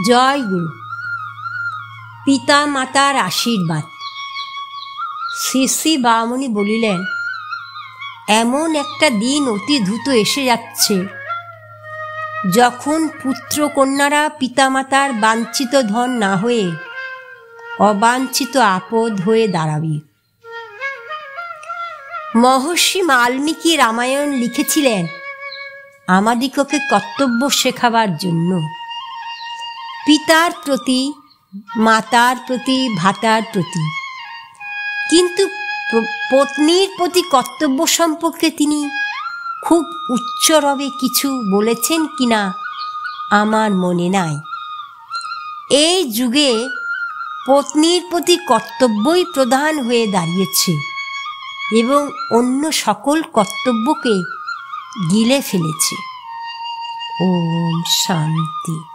জয় গুরু। পিতা মাতার আশীর্বাদ। শ্রী শ্রী বামুনি বলিলেন, এমন একটা দিন অতি দ্রুত এসে যাচ্ছে যখন পুত্র কন্যারা পিতামাতার বাঞ্ছিত ধন না হয়ে অবাঞ্ছিত আপদ হয়ে দাঁড়াবে। মহর্ষি বাল্মীকি রামায়ণ লিখেছিলেন আমাদিগকে কর্তব্য শেখাবার জন্য। পিতার প্রতি, মাতার প্রতি, ভ্রাতার প্রতি, কিন্তু পত্নীর প্রতি কর্তব্য সম্পর্কে তিনি খুব উচ্চরবে কিছু বলেছেন কিনা আমার মনে নাই। এই যুগে পত্নীর প্রতি কর্তব্যই প্রধান হয়ে দাঁড়িয়েছে এবং অন্য সকল কর্তব্যকে গিলে ফেলেছে। ওম শান্তি।